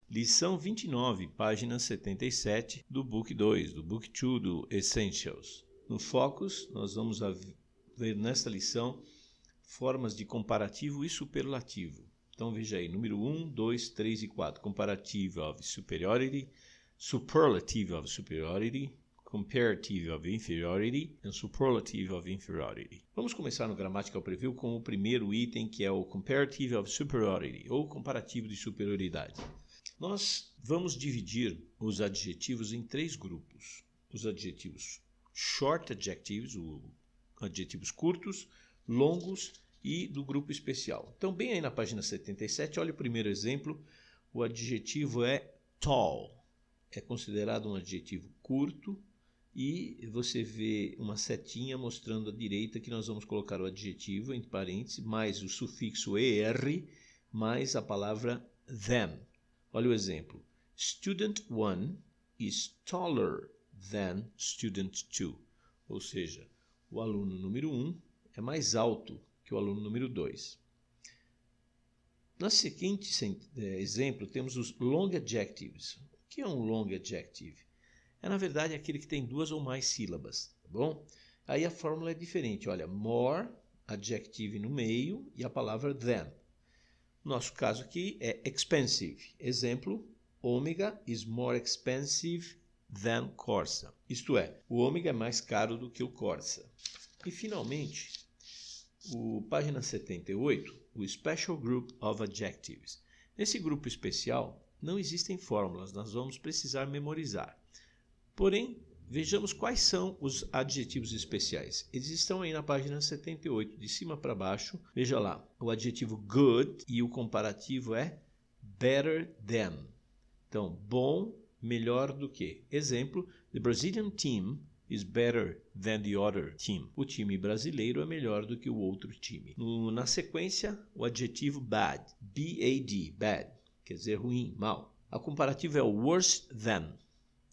Lição 29, página 77 do Book 2, do Book 2 do Essentials. No Focus, nós vamos ver nesta lição formas de comparativo e superlativo. Então veja aí, número 1, 2, 3 e 4. Comparative of superiority, superlative of superiority, comparative of inferiority and superlative of inferiority. Vamos começar no Grammatical Preview com o primeiro item, que é o comparative of superiority, ou comparativo de superioridade. Nós vamos dividir os adjetivos em três grupos. Os adjetivos short adjectives, adjetivos curtos, longos e do grupo especial. Então, bem aí na página 77, olha o primeiro exemplo. O adjetivo é tall. É considerado um adjetivo curto e você vê uma setinha mostrando à direita que nós vamos colocar o adjetivo entre parênteses, mais o sufixo er, mais a palavra than. Olha o exemplo. Student 1 is taller than student 2. Ou seja, o aluno número 1 é mais alto que o aluno número 2. No seguinte exemplo, temos os long adjectives. O que é um long adjective? É, na verdade, aquele que tem duas ou mais sílabas, tá bom? Aí a fórmula é diferente. Olha, more, adjective no meio e a palavra than. Nosso caso aqui é expensive. Exemplo, Ômega is more expensive than Corsa. Isto é, o ômega é mais caro do que o Corsa. E, finalmente, página 78, o Special Group of Adjectives. Nesse grupo especial, não existem fórmulas, nós vamos precisar memorizar. Porém, vejamos quais são os adjetivos especiais. Eles estão aí na página 78, de cima para baixo. Veja lá, o adjetivo good e o comparativo é better than. Então, bom, melhor do que. Exemplo, the Brazilian team is better than the other team. O time brasileiro é melhor do que o outro time. Na sequência, o adjetivo bad, B-A-D, bad, quer dizer ruim, mal. A comparativa é o worse than.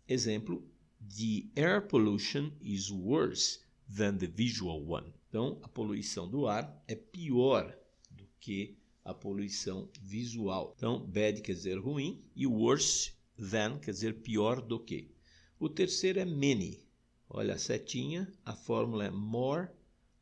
Exemplo, the air pollution is worse than the visual one. Então, a poluição do ar é pior do que a poluição visual. Então, bad quer dizer ruim e worse than quer dizer pior do que. O terceiro é many. Olha a setinha, a fórmula é more,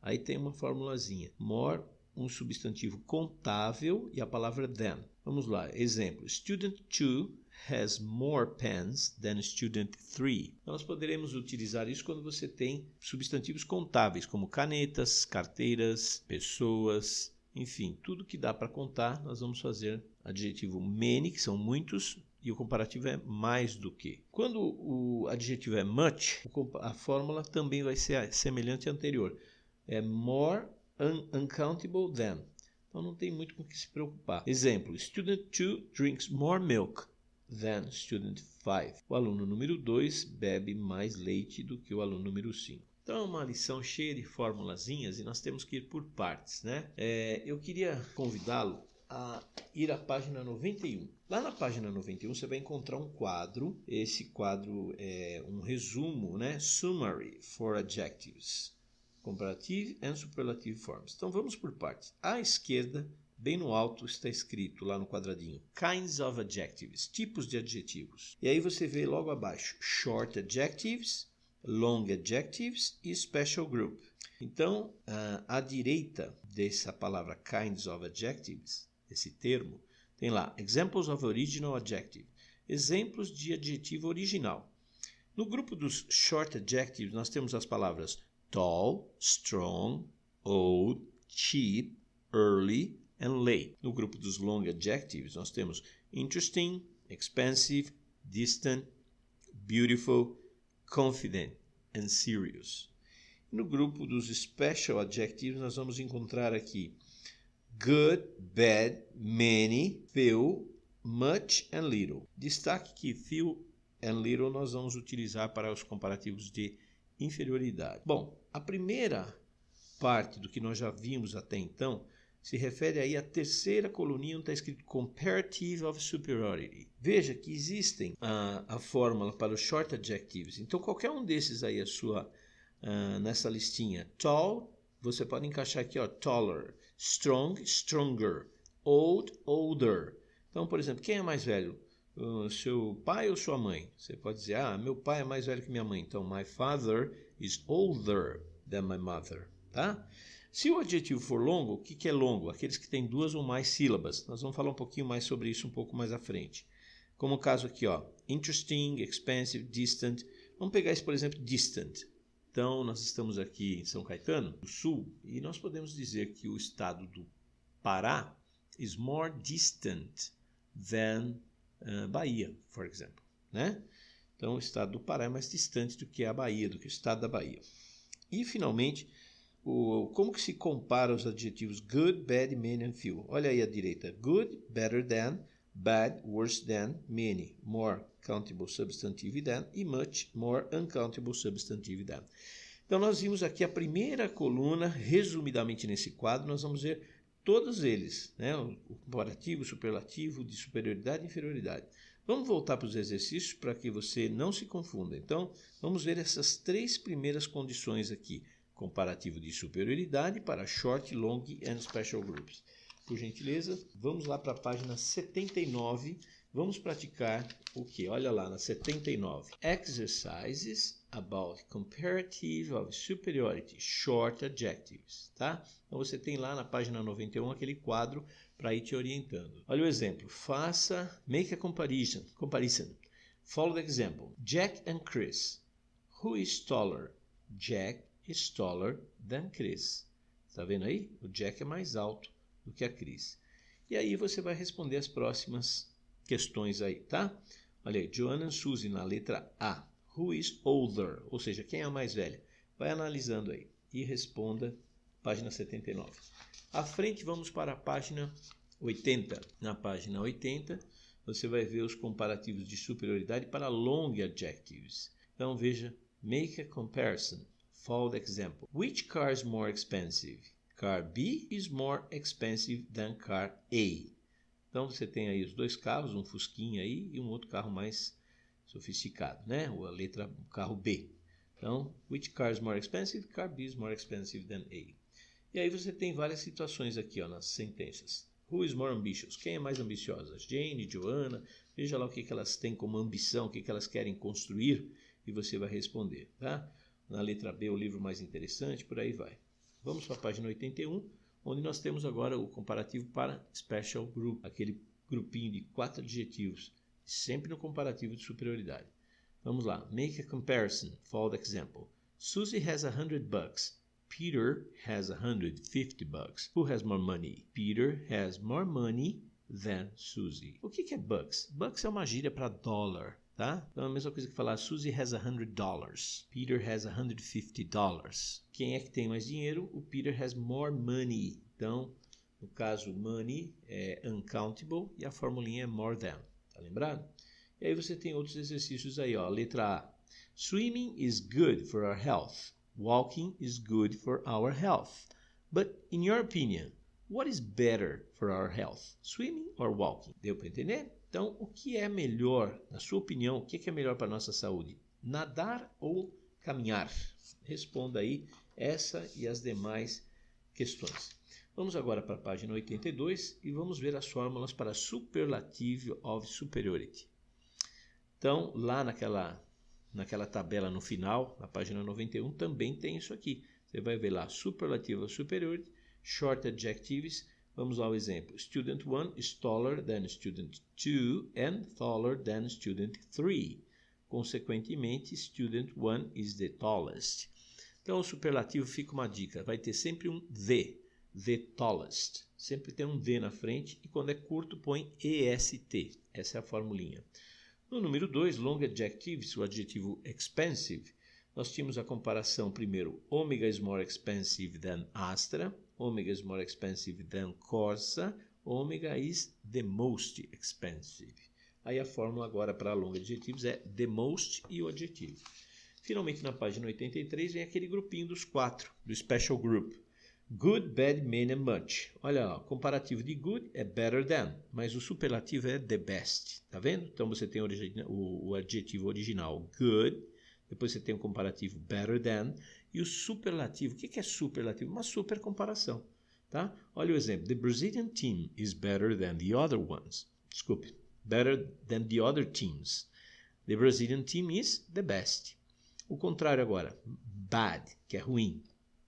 aí tem uma formulazinha. More, um substantivo contável e a palavra than. Vamos lá, exemplo. Student 2 has more pens than student 3. Nós poderemos utilizar isso quando você tem substantivos contáveis, como canetas, carteiras, pessoas, enfim, tudo que dá para contar, nós vamos fazer adjetivo many, que são muitos, e o comparativo é mais do que. Quando o adjetivo é much, a fórmula também vai ser semelhante à anterior. É more uncountable than. Então não tem muito com o que se preocupar. Exemplo, student 2 drinks more milk than student 5. O aluno número 2 bebe mais leite do que o aluno número 5. Então é uma lição cheia de formulazinhas e nós temos que ir por partes, né? Eu queria convidá-lo a ir à página 91. Lá na página 91 você vai encontrar um quadro. Esse quadro é um resumo, né? Summary for Adjectives. Comparative and Superlative Forms. Então vamos por partes. À esquerda, bem no alto, está escrito lá no quadradinho Kinds of Adjectives, tipos de adjetivos. E aí você vê logo abaixo Short Adjectives, Long Adjectives e Special Group. Então, à direita dessa palavra Kinds of Adjectives, esse termo, tem lá Examples of Original Adjective, exemplos de adjetivo original. No grupo dos Short Adjectives, nós temos as palavras tall, strong, old, cheap, early and late. No grupo dos Long Adjectives, nós temos interesting, expensive, distant, beautiful, confident and serious. No grupo dos Special Adjectives, nós vamos encontrar aqui good, bad, many, few, much and little. Destaque que few and little nós vamos utilizar para os comparativos de inferioridade. Bom, a primeira parte do que nós já vimos até então se refere aí à terceira coluninha onde está escrito Comparative of Superiority. Veja que existem a fórmula para os Short Adjectives. Então, qualquer um desses aí, nessa listinha, tall, você pode encaixar aqui, ó, taller, strong, stronger, old, older. Então, por exemplo, quem é mais velho? o seu pai ou sua mãe? Você pode dizer, meu pai é mais velho que minha mãe. Então, my father is older than my mother, tá? Se o adjetivo for longo, o que é longo? Aqueles que têm 2 ou mais sílabas. Nós vamos falar um pouquinho mais sobre isso um pouco mais à frente. Como o caso aqui, ó, interesting, expensive, distant. Vamos pegar esse, por exemplo, distant. Então, nós estamos aqui em São Caetano, do Sul, e nós podemos dizer que o estado do Pará is more distant than Bahia, for example, né? Então, o estado do Pará é mais distante do que a Bahia, do que o estado da Bahia. E, finalmente, como que se compara os adjetivos good, bad, many and few? Olha aí à direita. Good, better than, bad, worse than, many, more countable substantive than e much, more uncountable substantive than. Então, nós vimos aqui a primeira coluna, resumidamente nesse quadro, nós vamos ver todos eles, né? O comparativo, o superlativo, de superioridade e inferioridade. Vamos voltar para os exercícios para que você não se confunda. Então, vamos ver essas 3 primeiras condições aqui. Comparativo de superioridade para short, long and special groups. Por gentileza, vamos lá para a página 79. Vamos praticar o que? Olha lá na 79. Exercises about comparative of superiority, short adjectives, tá? Então você tem lá na página 91 aquele quadro para ir te orientando. Olha o exemplo. Faça, make a comparison. Follow the example. Jack and Chris. Who is taller? Jack is taller than Chris. Está vendo aí? O Jack é mais alto do que a Chris. E aí você vai responder as próximas questões aí, tá? Olha aí, Joanna and Suzy na letra A. Who is older? Ou seja, quem é a mais velha? Vai analisando aí e responda, página 79. À frente, vamos para a página 80. Na página 80, você vai ver os comparativos de superioridade para long adjectives. Então, veja, make a comparison. Follow the example. Which car is more expensive? Car B is more expensive than car A. Então você tem aí os 2 carros, um Fusquinha aí e um outro carro mais sofisticado, né? Ou a letra carro B. Então, which car is more expensive? Car B is more expensive than A. E aí você tem várias situações aqui, ó, nas sentenças. Who is more ambitious? Quem é mais ambiciosa? Jane, Joanna. Veja lá o que elas têm como ambição, o que elas querem construir e você vai responder, tá? Na letra B, o livro mais interessante, por aí vai. Vamos para a página 81, onde nós temos agora o comparativo para special group, aquele grupinho de 4 adjetivos, sempre no comparativo de superioridade. Vamos lá. Make a comparison. Follow the example. Susie has $100. Peter has $150. Who has more money? Peter has more money than Susie. O que é bucks? Bucks é uma gíria para dólar. Tá? Então é a mesma coisa que falar Susie has $100. Peter has $150. Quem é que tem mais dinheiro? O Peter has more money. Então, no caso, money é uncountable e a formulinha é more than. Tá lembrado? E aí você tem outros exercícios aí, ó. Letra A. Swimming is good for our health. Walking is good for our health. But in your opinion, what is better for our health? Swimming or walking? Deu para entender? Então, o que é melhor, na sua opinião, o que é melhor para a nossa saúde? Nadar ou caminhar? Responda aí essa e as demais questões. Vamos agora para a página 82 e vamos ver as fórmulas para Superlative of Superiority. Então, lá naquela tabela no final, na página 91, também tem isso aqui. Você vai ver lá, Superlative of Superiority, Short Adjectives. Vamos ao exemplo. Student 1 is taller than student 2 and taller than student 3. Consequentemente, student 1 is the tallest. Então, o superlativo fica uma dica. Vai ter sempre um the tallest. Sempre tem um the na frente e quando é curto põe est. Essa é a formulinha. No número 2, long adjectives, o adjetivo expensive. Nós tínhamos a comparação primeiro, Omega is more expensive than Astra, Omega is more expensive than Corsa, Omega is the most expensive. Aí a fórmula agora para long adjectives é the most e o adjetivo. Finalmente na página 83 vem aquele grupinho dos 4, do special group. Good, bad, many and much. Olha lá, o comparativo de good é better than, mas o superlativo é the best. Tá vendo? Então você tem o adjetivo original good, depois você tem o comparativo better than e o superlativo. O que é superlativo? Uma super comparação. Tá? Olha o exemplo. The Brazilian team is better than the other ones. Desculpe. better than the other teams. The Brazilian team is the best. O contrário agora, bad, que é ruim.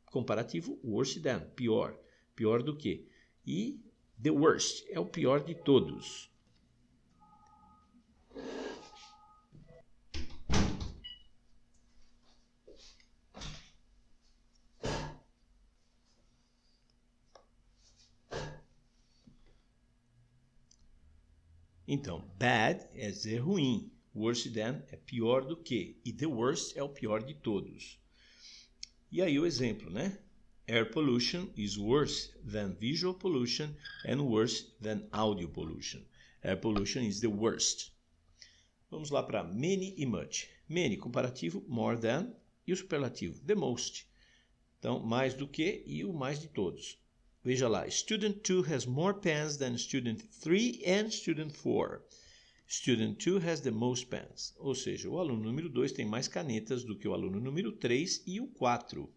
Comparativo, worse than, pior. Pior do que. E the worst é o pior de todos. Então, bad é dizer ruim. Worse than é pior do que. E the worst é o pior de todos. E aí o exemplo, né? Air pollution is worse than visual pollution and worse than audio pollution. Air pollution is the worst. Vamos lá para many e much. Many, comparativo, more than. E o superlativo, the most. Então, mais do que e o mais de todos. Veja lá, student 2 has more pens than student 3 and student 4. Student 2 has the most pens. Ou seja, o aluno número 2 tem mais canetas do que o aluno número 3 e o 4.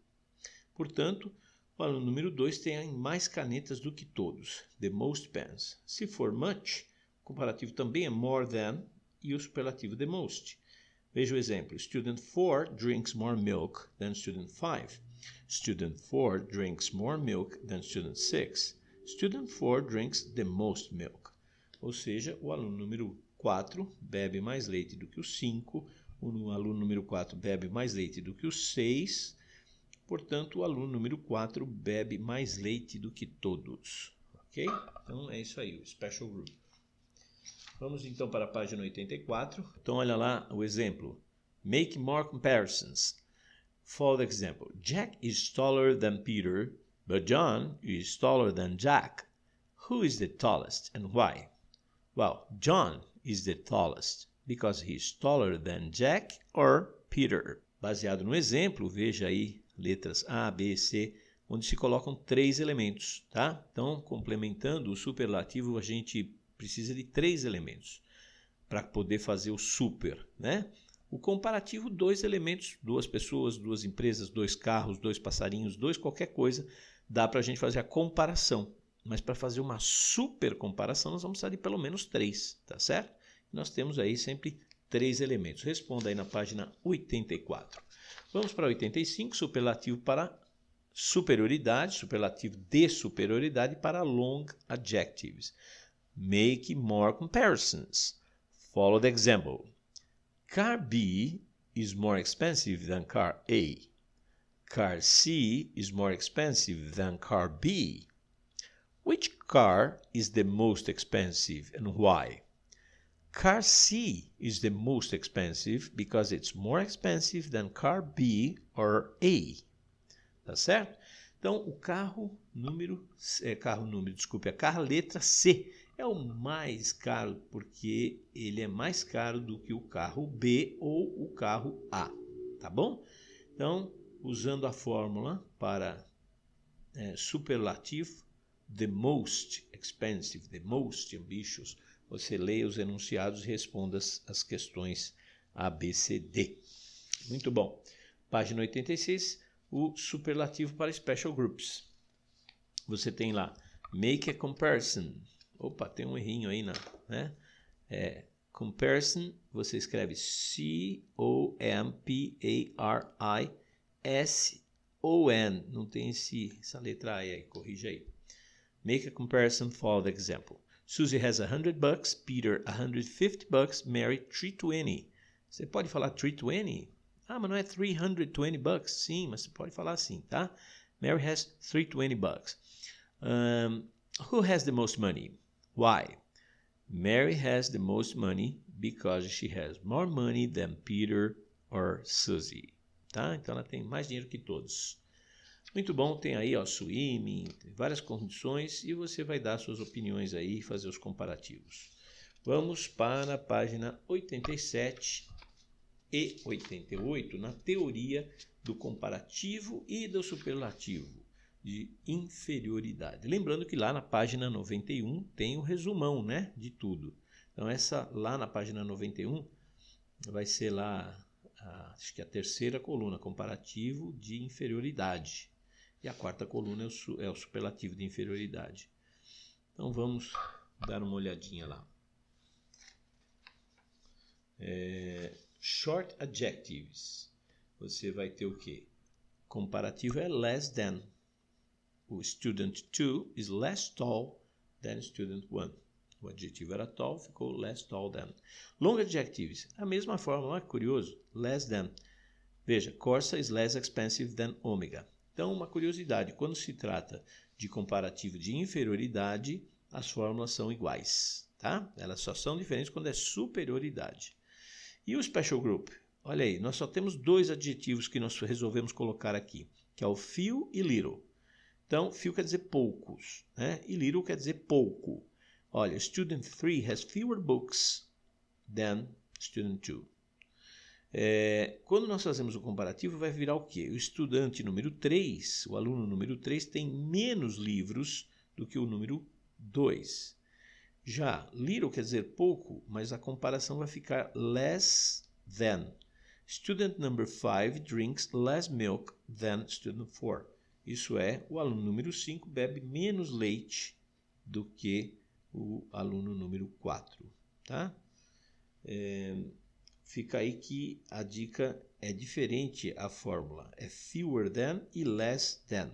Portanto, o aluno número 2 tem mais canetas do que todos. The most pens. Se for much, o comparativo também é more than e o superlativo the most. Veja o exemplo. Student 4 drinks more milk than student 5. Student 4 drinks more milk than student 6. Student 4 drinks the most milk. Ou seja, o aluno número 4 bebe mais leite do que o 5. O aluno número 4 bebe mais leite do que o 6. Portanto, o aluno número 4 bebe mais leite do que todos. Ok? Então, é isso aí, o special group. Vamos então para a página 84. Então, olha lá o exemplo. Make more comparisons. For example, Jack is taller than Peter, but John is taller than Jack. Who is the tallest and why? Well, John is the tallest because he is taller than Jack or Peter. Baseado no exemplo, veja aí letras A, B, C, onde se colocam 3 elementos, tá? Então, complementando o superlativo, a gente precisa de 3 elementos para poder fazer o super, né? O comparativo, 2 elementos, 2 pessoas, 2 empresas, 2 carros, 2 passarinhos, 2 qualquer coisa, dá para a gente fazer a comparação. Mas para fazer uma super comparação, nós vamos precisar de pelo menos 3, tá certo? Nós temos aí sempre 3 elementos. Responda aí na página 84. Vamos para 85, superlativo para superioridade, superlativo de superioridade para long adjectives. Make more comparisons. Follow the example. Car B is more expensive than car A. Car C is more expensive than car B. Which car is the most expensive and why? Car C is the most expensive because it's more expensive than car B or A. Tá certo? Então, o carro letra C é o mais caro porque ele é mais caro do que o carro B ou o carro A, tá bom? Então, usando a fórmula para superlativo, the most expensive, the most ambitious, você leia os enunciados e responda as questões A, B, C, D. Muito bom. Página 86, o superlativo para special groups. Você tem lá, make a comparison. Opa, tem um errinho aí, né? Comparison, você escreve C-O-M-P-A-R-I-S-O-N. Não tem essa letra aí, corrija aí. Make a comparison for the example. Susie has $100, Peter $150, Mary $320. Você pode falar $320? Ah, mas não é $320? Sim, mas você pode falar assim, tá? Mary has $320. Who has the most money? Why? Mary has the most money because she has more money than Peter or Susie. Tá? Então ela tem mais dinheiro que todos. Muito bom, tem aí swimming, tem várias condições e você vai dar suas opiniões aí e fazer os comparativos. Vamos para a página 87 e 88 na teoria do comparativo e do superlativo de inferioridade. Lembrando que lá na página 91 tem o resumão, né, de tudo. Então lá na página 91 vai ser lá, acho que a terceira coluna, comparativo de inferioridade. E a quarta coluna é o superlativo de inferioridade. Então vamos dar uma olhadinha lá. Short adjectives. Você vai ter o quê? Comparativo é less than. O student 2 is less tall than student 1. O adjetivo era tall, ficou less tall than. Long adjectives, a mesma forma, olha que curioso, less than. Veja, Corsa is less expensive than Omega. Então, uma curiosidade, quando se trata de comparativo de inferioridade, as fórmulas são iguais, tá? Elas só são diferentes quando é superioridade. E o special group? Olha aí, nós só temos dois adjetivos que nós resolvemos colocar aqui, que é o few e little. Então, few quer dizer poucos, né? E little quer dizer pouco. Olha, student 3 has fewer books than student 2. Quando nós fazemos o comparativo, vai virar o quê? O estudante número 3, o aluno número 3, tem menos livros do que o número 2. Já little quer dizer pouco, mas a comparação vai ficar less than. Student number 5 drinks less milk than student 4. Isso é, o aluno número 5 bebe menos leite do que o aluno número 4. Tá? Fica aí que a dica é diferente, a fórmula é fewer than e less than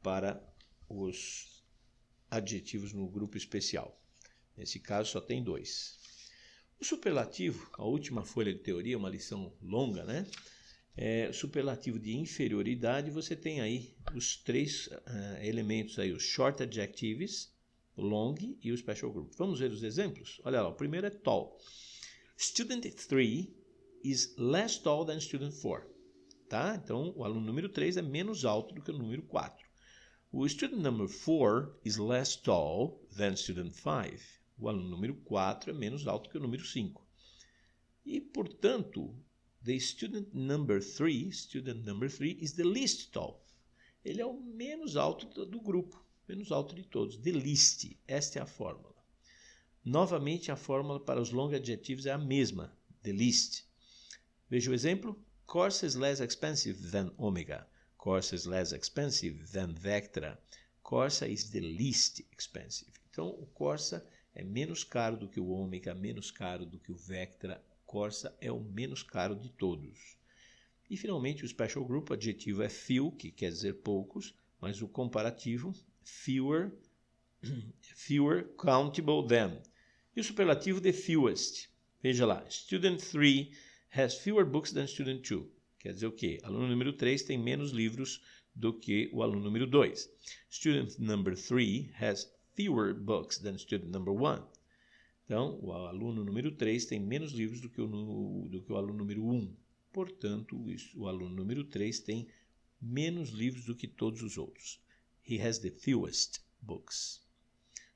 para os adjetivos no grupo especial. Nesse caso só tem dois. O superlativo, a última folha de teoria, uma lição longa, né? Superlativo de inferioridade, você tem aí os três elementos aí, os short adjectives, o long e o special group. Vamos ver os exemplos? Olha lá, o primeiro é tall. Student 3 is less tall than student 4. Tá? Então, o aluno número 3 é menos alto do que o número 4. O student number 4 is less tall than student 5. O aluno número 4 é menos alto que o número 5. E, portanto, the student number 3 is the least tall. Ele é o menos alto do grupo, menos alto de todos, the least. Esta é a fórmula. Novamente, a fórmula para os long adjetivos é a mesma, the least. Veja o exemplo. Corsa is less expensive than Omega. Corsa is less expensive than Vectra. Corsa is the least expensive. Então, o Corsa é menos caro do que o Omega, menos caro do que o Vectra. Corsa é o menos caro de todos. E, finalmente, o special group, o adjetivo é few, que quer dizer poucos, mas o comparativo, fewer countable than. E o superlativo, the fewest. Veja lá, student 3 has fewer books than student 2. Quer dizer o quê? Aluno número 3 tem menos livros do que o aluno número 2. Student number 3 has fewer books than student number 1. Então, o aluno número 3 tem menos livros do que o aluno número 1. Portanto, o aluno número 3 tem menos livros do que todos os outros. He has the fewest books.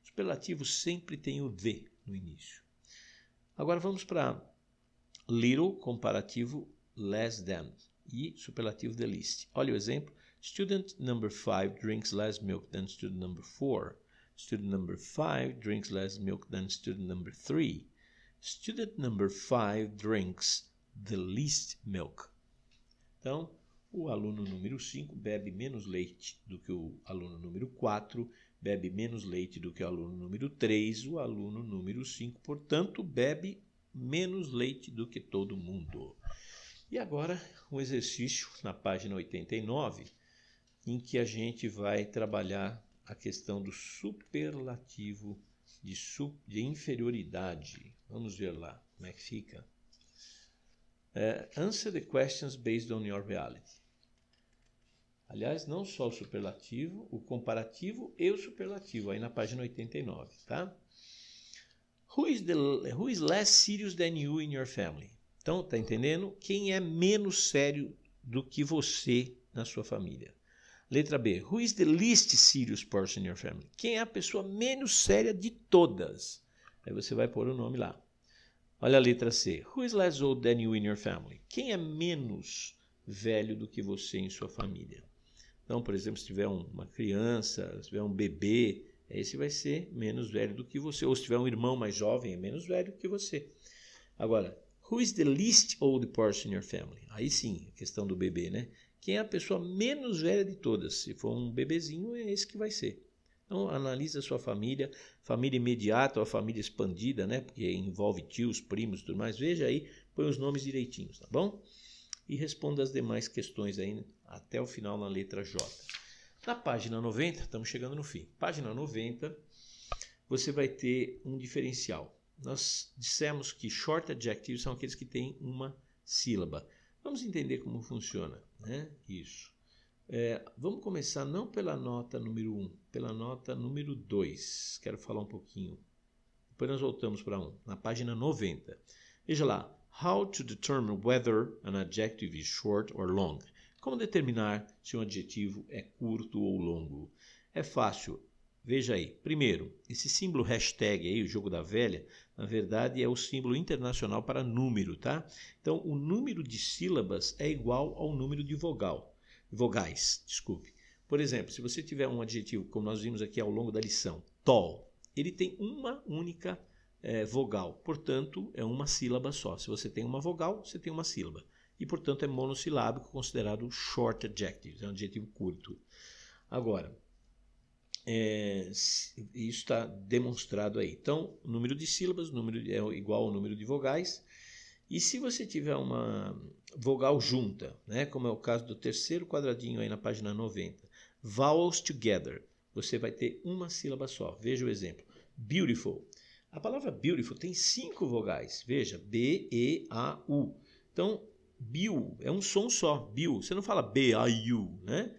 O superlativo sempre tem o the no início. Agora vamos para little, comparativo less than e superlativo the least. Olha o exemplo. Student number 5 drinks less milk than student number 4. Student number 5 drinks less milk than student number 3. Student number 5 drinks the least milk. Então, o aluno número 5 bebe menos leite do que o aluno número 4, bebe menos leite do que o aluno número 3, o aluno número 5, portanto, bebe menos leite do que todo mundo. E agora, um exercício na página 89, em que a gente vai trabalhar a questão do superlativo de inferioridade. Vamos ver lá como é que fica. Answer the questions based on your reality. Aliás, não só o superlativo, o comparativo e o superlativo, aí na página 89, tá? Who is less serious than you in your family? Então, tá entendendo? Quem é menos sério do que você na sua família? Letra B. Who is the least serious person in your family? Quem é a pessoa menos séria de todas? Aí você vai pôr o nome lá. Olha a letra C. Who is less old than you in your family? Quem é menos velho do que você em sua família? Então, por exemplo, se tiver uma criança, se tiver um bebê, esse vai ser menos velho do que você. Ou se tiver um irmão mais jovem, é menos velho do que você. Agora, who is the least old person in your family? Aí sim, a questão do bebê, né? Quem é a pessoa menos velha de todas? Se for um bebezinho, é esse que vai ser. Então, analisa a sua família imediata ou a família expandida, né? Porque envolve tios, primos e tudo mais. Veja aí, põe os nomes direitinhos, tá bom? E responda as demais questões aí até o final na letra J. Na página 90, estamos chegando no fim. Página 90, você vai ter um diferencial. Nós dissemos que short adjectives são aqueles que têm uma sílaba. Vamos entender como funciona, né? Isso. Vamos começar não pela nota número 1, pela nota número 2. Quero falar um pouquinho. Depois nós voltamos para 1, na página 90. Veja lá. How to determine whether an adjective is short or long. Como determinar se um adjetivo é curto ou longo? É fácil. Veja aí. Primeiro, esse símbolo hashtag aí, o jogo da velha, na verdade é o símbolo internacional para número, tá? Então, o número de sílabas é igual ao número de vogais, desculpe. Por exemplo, se você tiver um adjetivo, como nós vimos aqui ao longo da lição, tall, ele tem uma única vogal, portanto, é uma sílaba só. Se você tem uma vogal, você tem uma sílaba. E, portanto, é monossilábico, considerado short adjective, é um adjetivo curto. Agora, isso está demonstrado aí. Então, o número de sílabas é igual ao número de vogais. E se você tiver uma vogal junta, né, como é o caso do terceiro quadradinho aí na página 90, vowels together, você vai ter uma sílaba só. Veja o exemplo. Beautiful. A palavra beautiful tem 5 vogais. Veja, B, E, A, U. Então, biu é um som só. Biu. Você não fala B-A-U, né?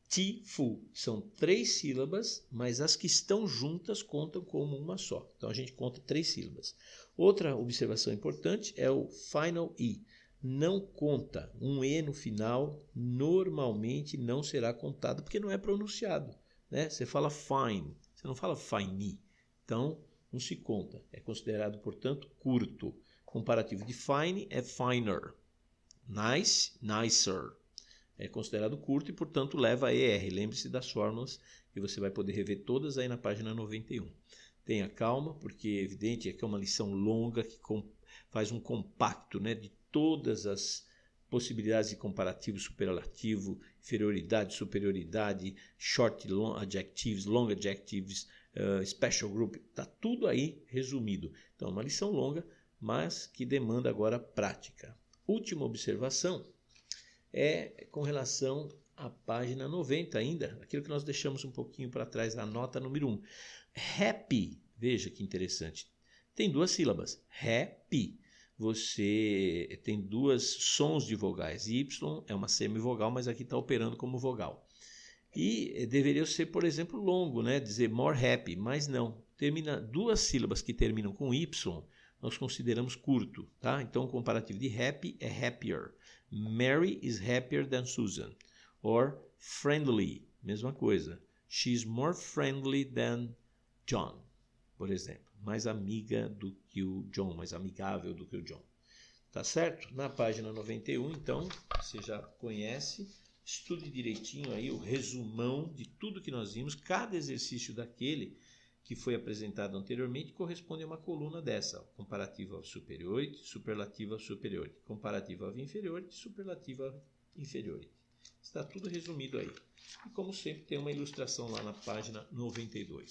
Tiful. São 3 sílabas, mas as que estão juntas contam como uma só. Então, a gente conta 3 sílabas. Outra observação importante é o final E. Não conta. Um E no final normalmente não será contado porque não é pronunciado, né? Você fala fine, você não fala fine. Então, não se conta. É considerado, portanto, curto. Comparativo de fine é finer. Nice, nicer. É considerado curto e, portanto, leva ER. Lembre-se das fórmulas que você vai poder rever todas aí na página 91. Tenha calma, porque é evidente que é uma lição longa que faz um compacto, né, de todas as possibilidades de comparativo, superlativo, inferioridade, superioridade, short e long adjectives, long adjectives, special group, está tudo aí resumido. Então, é uma lição longa, mas que demanda agora prática. Última observação é com relação à página 90 ainda, aquilo que nós deixamos um pouquinho para trás na nota número 1. Happy, veja que interessante, tem 2 sílabas, happy. Você tem 2 sons de vogais, Y é uma semivogal, mas aqui está operando como vogal. E deveria ser, por exemplo, longo, né? Dizer more happy, mas não. Termina 2 sílabas que terminam com Y, nós consideramos curto, tá? Então, o comparativo de happy é happier. Mary is happier than Susan. Or friendly, mesma coisa. She's more friendly than John, por exemplo. Mais amiga do que o John, mais amigável do que o John. Tá certo? Na página 91, então, você já conhece. Estude direitinho aí o resumão de tudo que nós vimos. Cada exercício daquele que foi apresentado anteriormente corresponde a uma coluna dessa. Comparativo ao superiority, superlativo ao superiority. Comparativo ao inferiority, superlativo ao inferiority. Está tudo resumido aí. E como sempre tem uma ilustração lá na página 92.